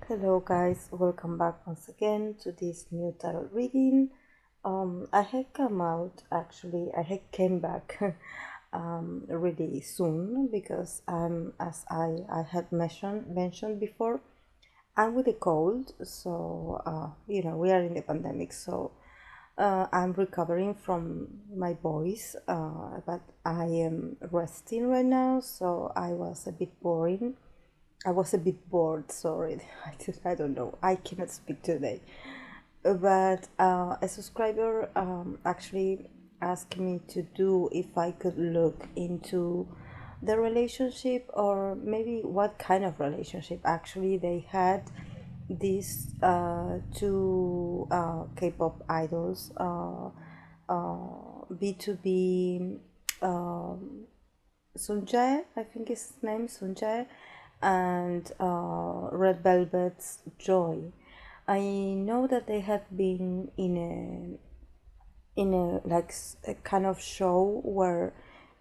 Hello guys, welcome back once again to this new tarot reading. I had come out actually, I had came back really soon because as I had mentioned before, I'm with a cold, so we are in the pandemic, so I'm recovering from my voice, but I am resting right now, so I was a bit bored, sorry. I don't know. I cannot speak today. But a subscriber actually asked me to do if I could look into the relationship or maybe what kind of relationship actually they had these two K-pop idols, BtoB, Sunjay, I think his name, Sunjay, and Red Velvet's Joy. I know that they have been in a like a kind of show where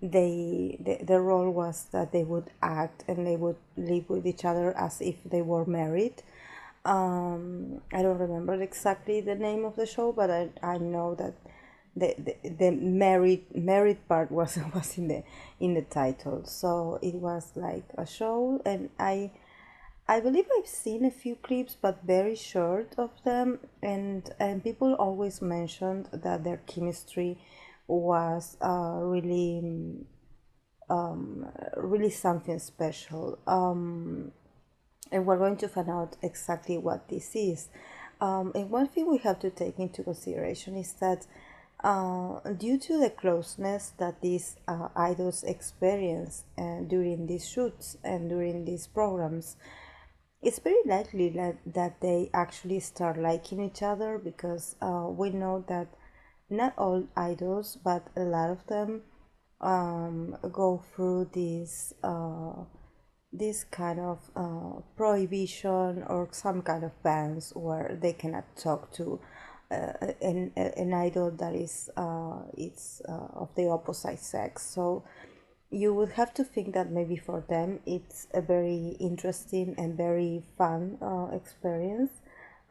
the role was that they would act and they would live with each other as if they were married. I don't remember exactly the name of the show, but I know that the married part was was in the title. So it was like a show, and I believe I've seen a few clips, but very short of them, and people always mentioned that their chemistry was really something special. And we're going to find out exactly what this is. And one thing we have to take into consideration is that due to the closeness that these idols experience during these shoots and during these programs, it's very likely that they actually start liking each other because we know that not all idols, but a lot of them go through this kind of prohibition or some kind of bans where they cannot talk to an idol that is it's of the opposite sex. So you would have to think that maybe for them it's a very interesting and very fun experience,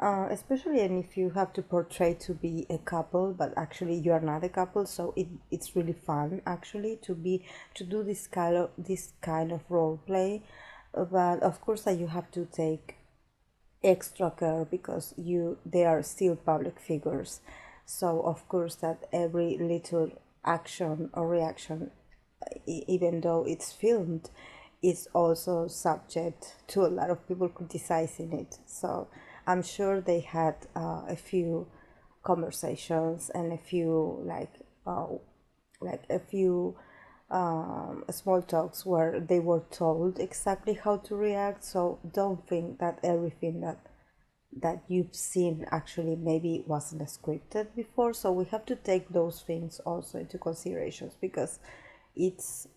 especially and if you have to portray to be a couple but actually you are not a couple, so it's really fun actually to do this kind of role play. But of course that you have to take extra care because they are still public figures, so of course that every little action or reaction, even though it's filmed, is also subject to a lot of people criticizing it. So I'm sure they had a few conversations and a few a few small talks where they were told exactly how to react. So don't think that everything that you've seen actually maybe wasn't scripted before. So we have to take those things also into considerations because it's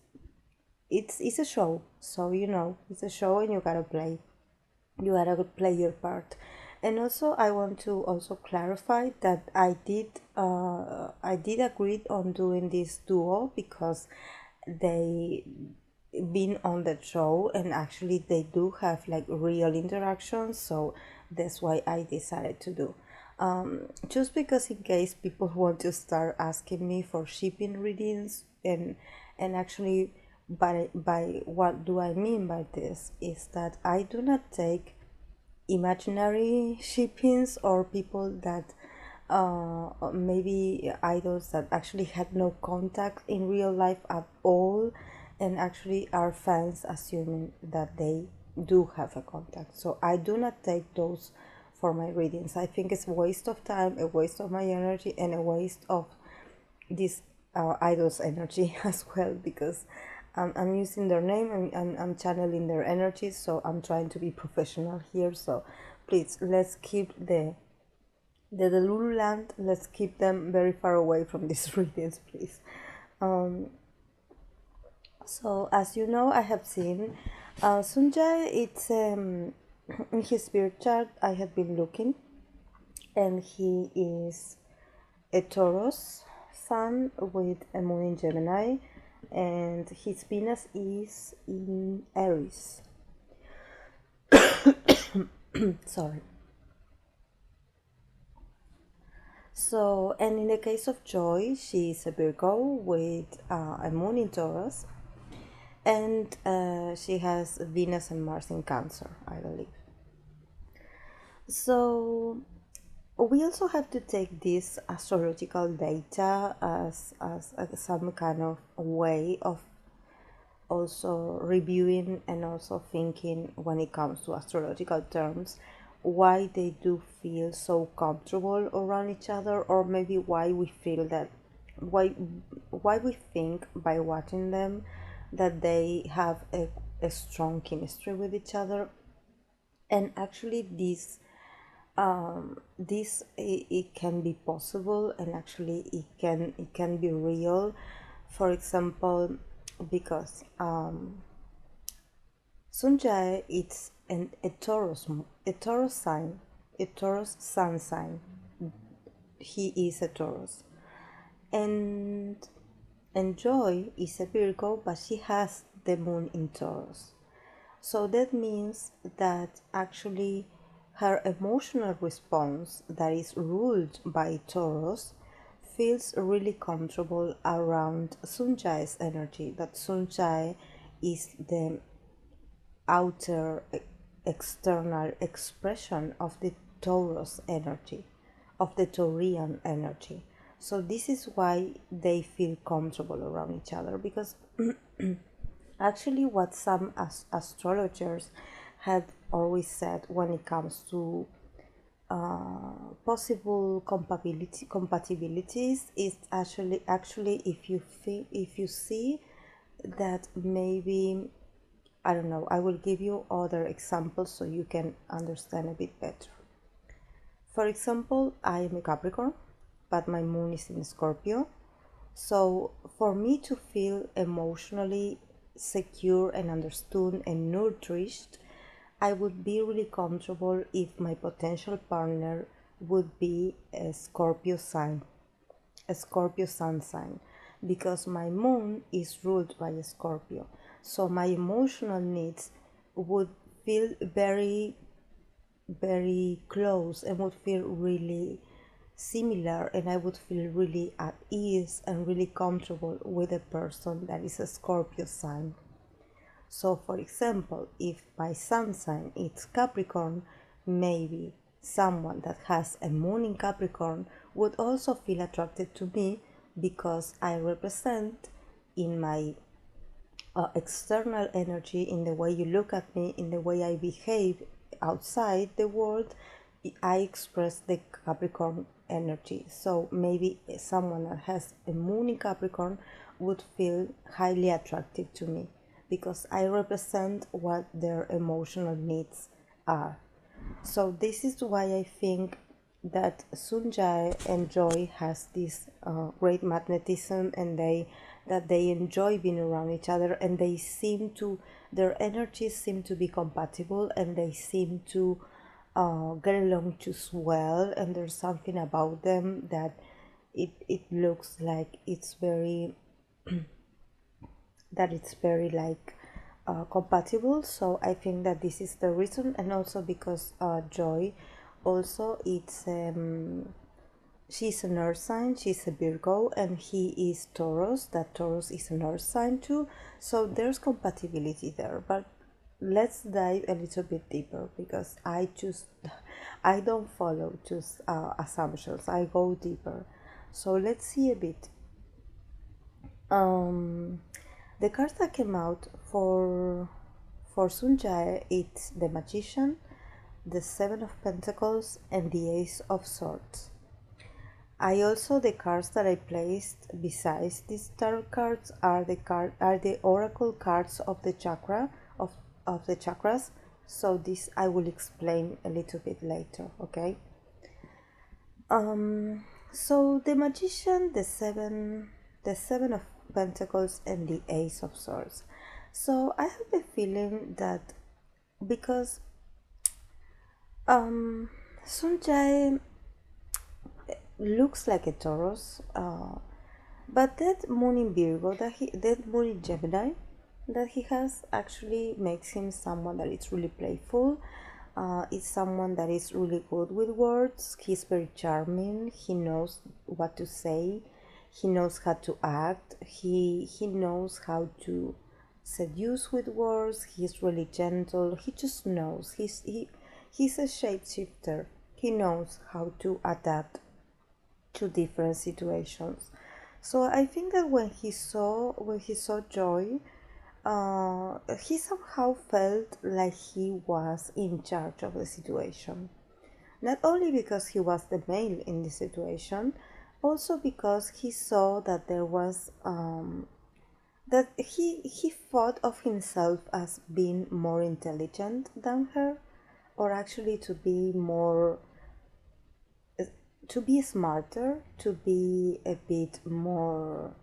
it's a show, so it's a show and you gotta play your part. And also I want to also clarify that I did agree on doing this duo because they been on the show and actually they do have like real interactions, so that's why I decided to do, just because in case people want to start asking me for shipping readings, and actually by what do I mean by this is that I do not take imaginary shippings or people that maybe idols that actually had no contact in real life at all and actually are fans assuming that they do have a contact. So I do not take those for my readings. I think it's a waste of time, a waste of my energy, and a waste of this idol's energy as well, because I'm using their name and I'm channeling their energy, so I'm trying to be professional here. So please, let's keep the Lululand, let's keep them very far away from these readings, please. So as you know, I have seen Sunjay. It's in his spirit chart I have been looking, and he is a Taurus sun with a moon in Gemini, and his Venus is in Aries. Sorry. So, and in the case of Joy, she is a Virgo with a moon in Taurus, and she has Venus and Mars in Cancer, I believe. So, we also have to take this astrological data as some kind of way of also reviewing and also thinking when it comes to astrological terms why they do feel so comfortable around each other, or maybe why we feel that why why we think by watching them that they have a strong chemistry with each other. And actually this it can be possible, and actually it can be real. For example, because Sunjay is a Taurus sign, a Taurus sun sign. He is a Taurus, and Joy is a Virgo, but she has the moon in Taurus. So that means that actually her emotional response, that is ruled by Taurus, feels really comfortable around Sunjay's energy. That Sunjay is the outer external expression of the Taurus energy, of the Taurian energy. So this is why they feel comfortable around each other, because actually what some astrologers had always said when it comes to possible compatibilities is actually if you see that maybe, I don't know, I will give you other examples so you can understand a bit better. For example, I am a Capricorn, but my moon is in Scorpio. So for me to feel emotionally secure and understood and nourished, I would be really comfortable if my potential partner would be a Scorpio sign, a Scorpio sun sign, because my moon is ruled by a Scorpio. So my emotional needs would feel very, very close and would feel really similar, and I would feel really at ease and really comfortable with a person that is a Scorpio sign. So, for example, if my sun sign is Capricorn, maybe someone that has a moon in Capricorn would also feel attracted to me, because I represent in my external energy, in the way you look at me, in the way I behave outside the world, I express the Capricorn energy. So maybe someone that has a moon in Capricorn would feel highly attractive to me, because I represent what their emotional needs are. So this is why I think that Sunjay and Joy has this great magnetism, and they enjoy being around each other, and their energies seem to be compatible, and they seem to get along just well. And there's something about them that it looks like it's very that it's very like compatible. So I think that this is the reason, and also because Joy also it's she's an earth sign, she's a Virgo, and he is Taurus. That Taurus is an earth sign too, so there's compatibility there. But let's dive a little bit deeper, because I don't follow just assumptions, I go deeper. So let's see a bit. The cards that came out for Sunjay, it's the Magician, the Seven of Pentacles, and the Ace of Swords. I also, the cards that I placed besides these tarot cards are the oracle cards of the of the chakras. So this I will explain a little bit later, okay? So the Magician, the seven of Pentacles, and the Ace of Swords. So I have a feeling that because Sunjay looks like a Taurus, but that moon in Virgo, that moon in Gemini that he has, actually makes him someone that is really playful, It's someone that is really good with words. He's very charming. He knows what to say. He knows how to act. He knows how to seduce with words. He's really gentle. He just knows. He's a shapeshifter. He knows how to adapt to different situations. So I think that when he saw Joy, he somehow felt like he was in charge of the situation. Not only because he was the male in the situation, also because he saw that there was that he thought of himself as being more intelligent than her, or actually to be smarter, to be a bit more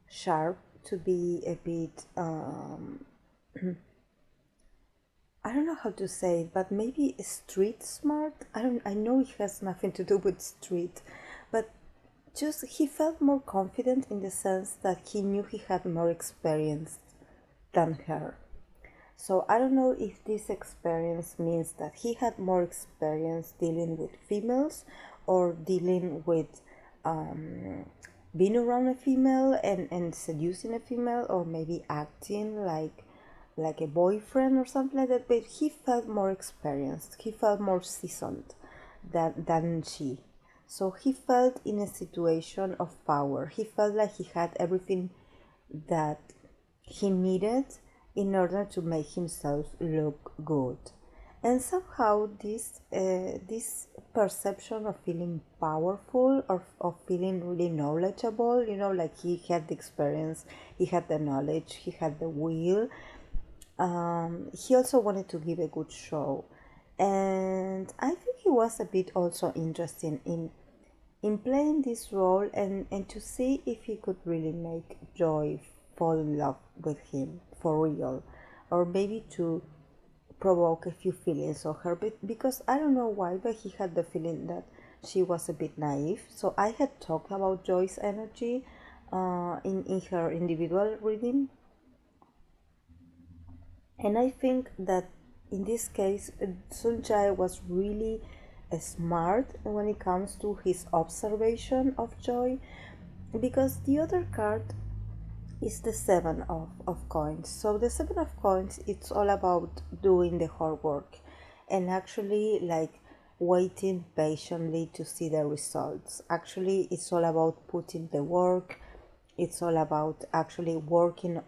sharp, to be a bit I don't know how to say it, but maybe street smart. I know it has nothing to do with street, but just he felt more confident in the sense that he knew he had more experience than her. So I don't know if this experience means that he had more experience dealing with females, or dealing with being around a female and seducing a female, or maybe acting like a boyfriend or something like that. But he felt more experienced. He felt more seasoned than she. So he felt in a situation of power. He felt like he had everything that he needed in order to make himself look good. And somehow this perception of feeling powerful, or of feeling really knowledgeable, like he had the experience, he had the knowledge, he had the will. He also wanted to give a good show, and I think he was a bit also interested in playing this role, and to see if he could really make Joy fall in love with him for real, or maybe to provoke a few feelings of her. But because I don't know why, but he had the feeling that she was a bit naive. So I had talked about Joy's energy in her individual reading, and I think that in this case, Sunjay was really smart when it comes to his observation of Joy, because the other card is the seven of coins. So the seven of coins, it's all about doing the hard work and actually like waiting patiently to see the results. Actually, it's all about putting the work. It's all about actually working.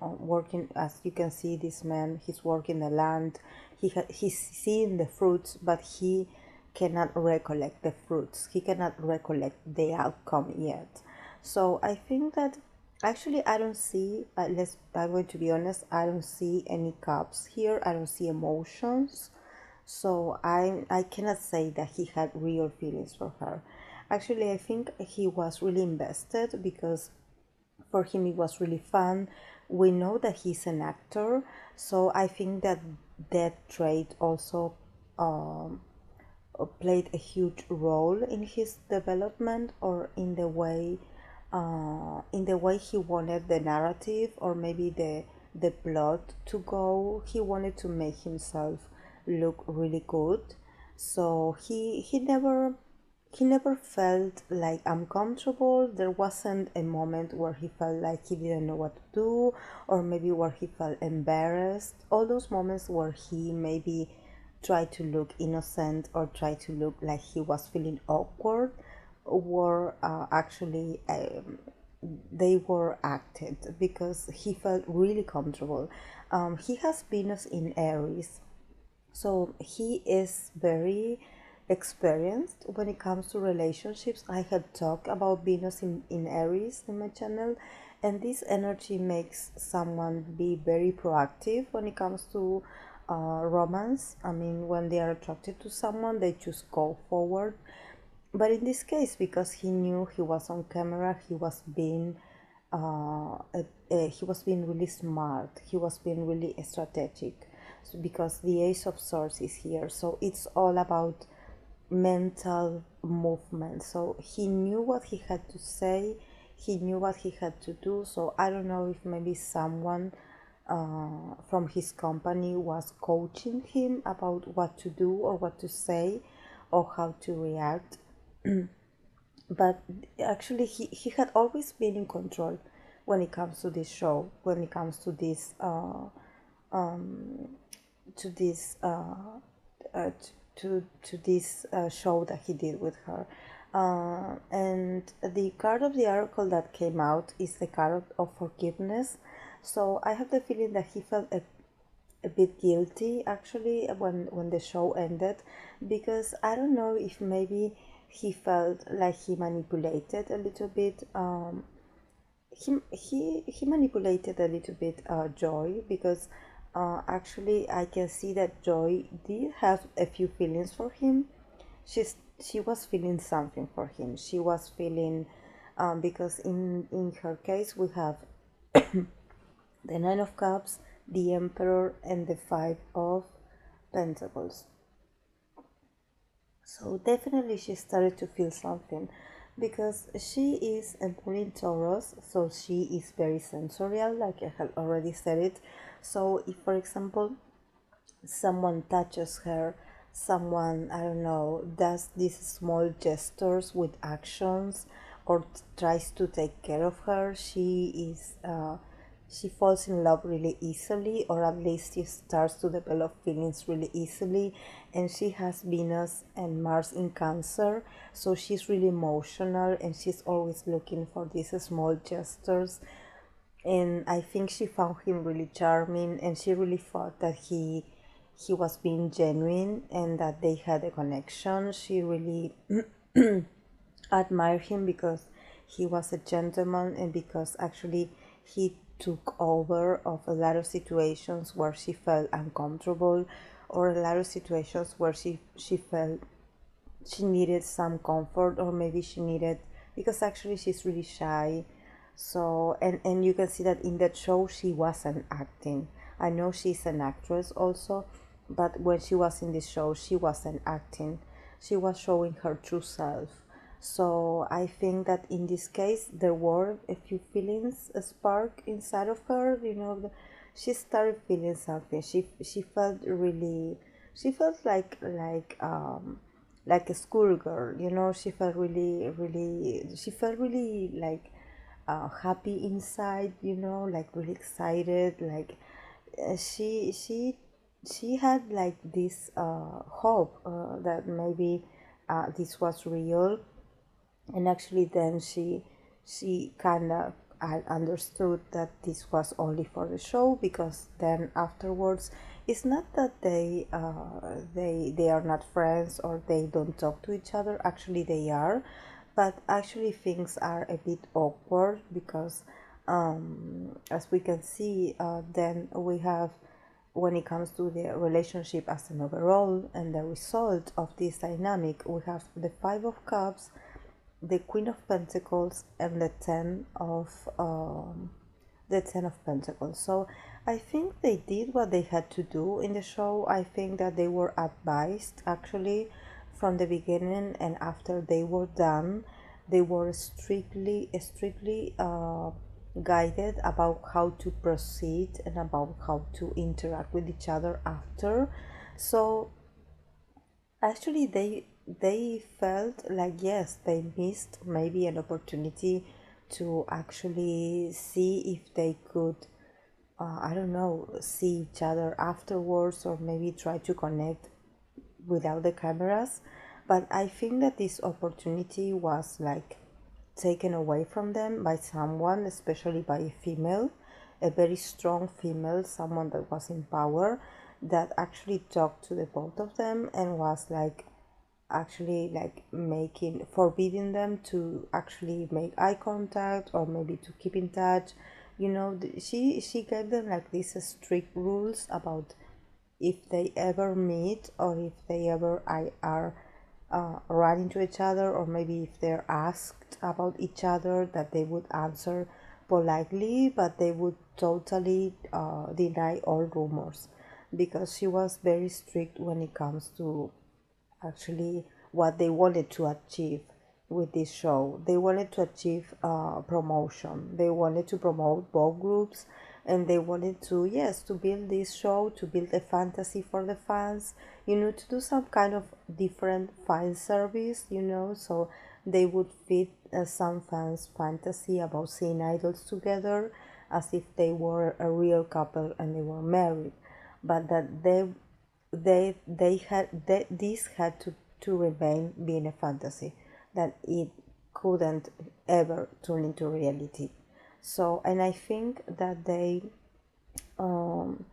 As you can see, this man, he's working the land. He's seeing the fruits, but he cannot recollect the fruits. He cannot recollect the outcome yet. So I think that actually I don't see. I'm going to be honest. I don't see any cups here. I don't see emotions. So I cannot say that he had real feelings for her. Actually, I think he was really invested because for him it was really fun. We know that he's an actor, so I think that trait also played a huge role in his development, or in the way he wanted the narrative, or maybe the plot to go. He wanted to make himself look really good, so he never felt like uncomfortable. There wasn't a moment where he felt like he didn't know what to do, or maybe where he felt embarrassed. All those moments where he maybe tried to look innocent, or tried to look like he was feeling awkward, were actually they were acted, because he felt really comfortable. He has Venus in Aries, so he is very experienced when it comes to relationships. I had talked about Venus in Aries in my channel, and this energy makes someone be very proactive when it comes to romance. I mean, when they are attracted to someone, they just go forward. But in this case, because he knew he was on camera, he was being really smart. He was being really strategic, so because the Ace of Swords is here, so it's all about mental movement. So he knew what he had to say, he knew what he had to do. So I don't know if maybe someone from his company was coaching him about what to do or what to say or how to react. But actually he had always been in control when it comes to this show, when it comes to this to this uh, to this show that he did with her. And the card of the oracle that came out is the card of forgiveness. So I have the feeling that he felt a bit guilty actually when the show ended, because I don't know if maybe he felt like he manipulated a little bit. He manipulated a little bit Joy, because actually I can see that Joy did have a few feelings for him. She was feeling something for him. She was feeling because in her case we have the Nine of Cups, the Emperor, and the Five of Pentacles. So definitely she started to feel something, because she is a moon in Taurus, so she is very sensorial, like I had already said it. So if, for example, someone touches her, someone, I don't know, does these small gestures with actions, or tries to take care of her, she falls in love really easily, or at least she starts to develop feelings really easily. And she has Venus and Mars in Cancer, so she's really emotional, and she's always looking for these small gestures. And I think she found him really charming, and she really thought that he was being genuine and that they had a connection. She really admired him because he was a gentleman, and because actually he took over of a lot of situations where she felt uncomfortable, or a lot of situations where she felt she needed some comfort, or maybe she needed, because actually she's really shy. So and you can see that in that show she wasn't acting. I know she's an actress also, but when she was in this show she wasn't acting, she was showing her true self. So I think that in this case there were a few feelings, a spark inside of her, she started feeling something. She felt really, she felt like a schoolgirl, she felt she felt really like happy inside, like really excited, like she had like this hope that maybe this was real. And actually then she kind of understood that this was only for the show, because then afterwards it's not that they are not friends or they don't talk to each other. Actually they are, but actually things are a bit awkward, because as we can see, then we have, when it comes to the relationship as an overall and the result of this dynamic, we have the Five of Cups, the Queen of Pentacles, and the Ten of Pentacles. So I think they did what they had to do in the show. I think that they were advised actually from the beginning, and after they were done, they were strictly guided about how to proceed and about how to interact with each other after. So actually they felt like, yes, they missed maybe an opportunity to actually see if they could I don't know, see each other afterwards, or maybe try to connect without the cameras. But I think that this opportunity was like taken away from them by someone, especially by a female, a very strong female, someone that was in power, that actually talked to the both of them and was like actually like making, forbidding them to actually make eye contact or maybe to keep in touch. She gave them like these strict rules about if they ever meet, or if they ever are run into each other, or maybe if they're asked about each other, that they would answer politely, but they would totally deny all rumors, because she was very strict when it comes to actually what they wanted to achieve with this show. They wanted to achieve promotion. They wanted to promote both groups, and they wanted to, yes, to build this show, to build a fantasy for the fans, to do some kind of different fan service, so they would feed some fans fantasy about seeing idols together as if they were a real couple and they were married, but that they had this had to remain being a fantasy, that it couldn't ever turn into reality. So, and I think that um,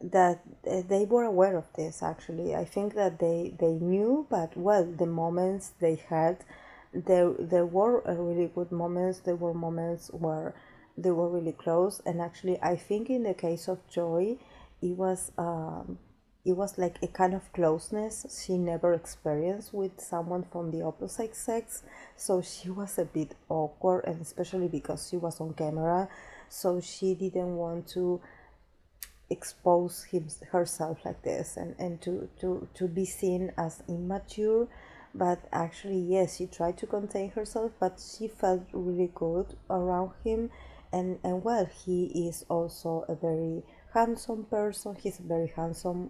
they were aware of this. Actually, I think that they knew, but well, the moments they had, there were really good moments. There were moments where they were really close, and actually I think in the case of Joy, it was um, it was like a kind of closeness she never experienced with someone from the opposite sex. So she was a bit awkward, and especially because she was on camera, so she didn't want to expose herself like this, and to be seen as immature. But actually, yes, she tried to contain herself, but she felt really good around him. And well, he is also a very handsome person. He's a very handsome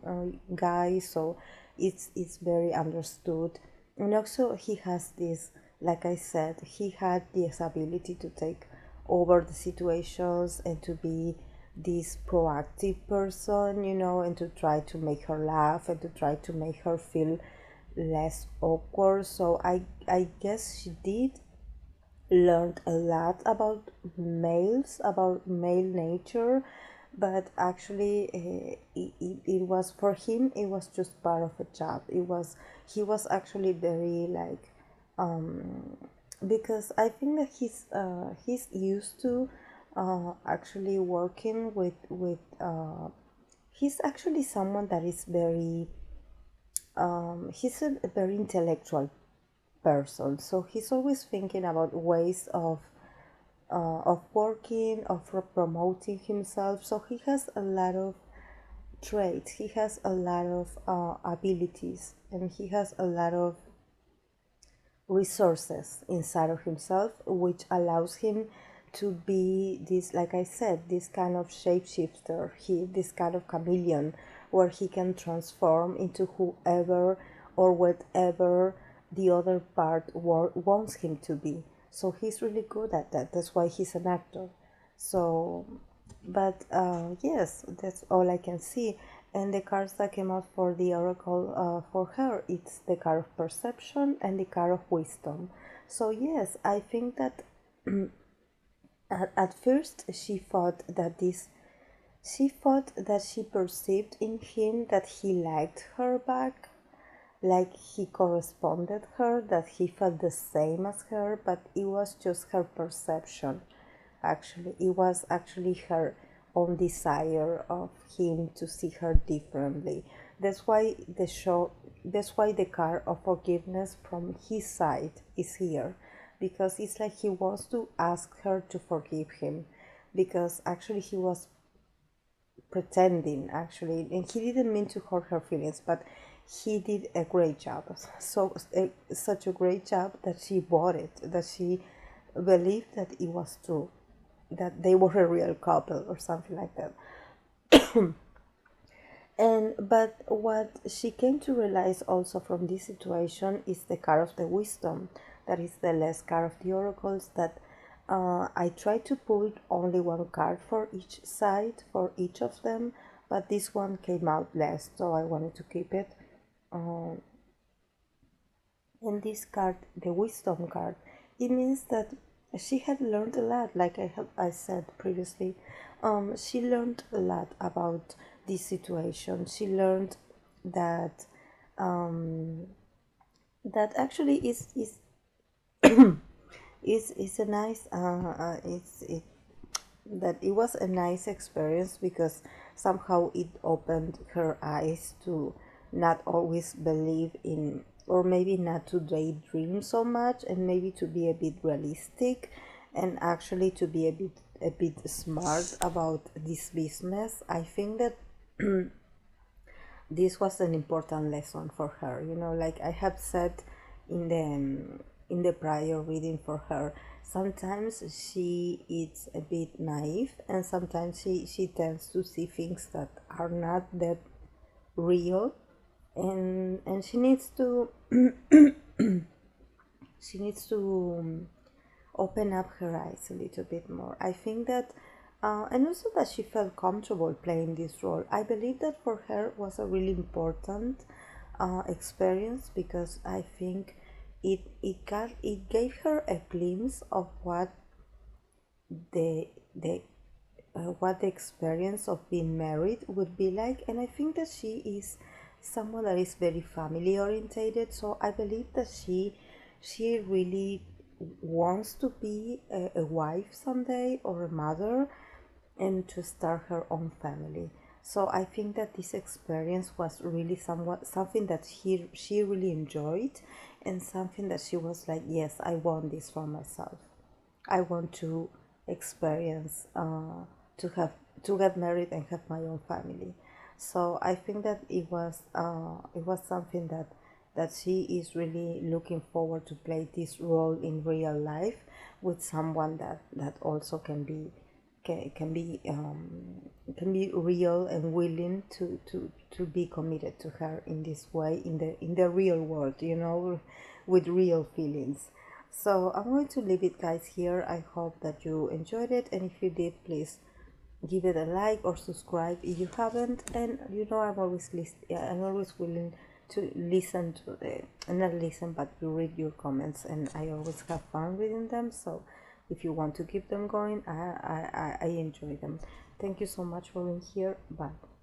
guy, so it's very understood. And also he has this, like I said, he had this ability to take over the situations and to be this proactive person, and to try to make her laugh and to try to make her feel less awkward. So I guess she did learn a lot about males, about male nature, but actually it was, for him, it was just part of a job. He was actually very like, because I think that he's used to actually working with he's actually someone that is very he's a very intellectual person, so he's always thinking about ways of working, of promoting himself. So he has a lot of traits, he has a lot of abilities, and he has a lot of resources inside of himself, which allows him to be this, like I said, this kind of shapeshifter, this kind of chameleon, where he can transform into whoever or whatever the other part wants him to be. So he's really good at that. That's why he's an actor. So, but yes, that's all I can see. And the cards that came out for the oracle for her, it's the card of perception and the card of wisdom. So yes, I think that at first she thought that she perceived in him that he liked her back, like he corresponded her, that he felt the same as her, but it was just her perception. Actually, it was actually her own desire of him to see her differently. That's why the card of forgiveness from his side is here, because it's like he wants to ask her to forgive him, because actually he was pretending, actually, and he didn't mean to hurt her feelings, but he did a great job. So such a great job that she bought it, that she believed that it was true, that they were a real couple or something like that. And but what she came to realize also from this situation is the card of the wisdom, that is the last card of the oracles, that I tried to pull only one card for each side, for each of them, but this one came out last, so I wanted to keep it. Um, and this card, the wisdom card, it means that she had learned a lot, like I said previously. She learned a lot about this situation. She learned that that actually is a nice that it was a nice experience, because somehow it opened her eyes to not always believe in, or maybe not to daydream so much, and maybe to be a bit realistic, and actually to be a bit smart about this business. I think that this was an important lesson for her, like I have said in in the prior reading for her. Sometimes she is a bit naive, and sometimes she tends to see things that are not that real, and she needs to she needs to open up her eyes a little bit more. I think that, and also that she felt comfortable playing this role. I believe that for her was a really important experience, because I think it gave her a glimpse of the the what the experience of being married would be like. And I think that she is someone that is very family orientated, so I believe that she really wants to be a wife someday, or a mother, and to start her own family. So I think that this experience was really something that she really enjoyed, and something that she was like, yes, I want this for myself. I want to experience to have to get married and have my own family. So I think that it was something that she is really looking forward to play this role in real life, with someone that also can be real and willing to be committed to her in this way, in the real world, you know, with real feelings. So I'm going to leave it, guys, here. I hope that you enjoyed it, and if you did, please give it a like or subscribe if you haven't. And you know, I'm always willing to listen to the not listen but to read your comments, and I always have fun reading them. So if you want to keep them going, I enjoy them. Thank you so much for being here. Bye.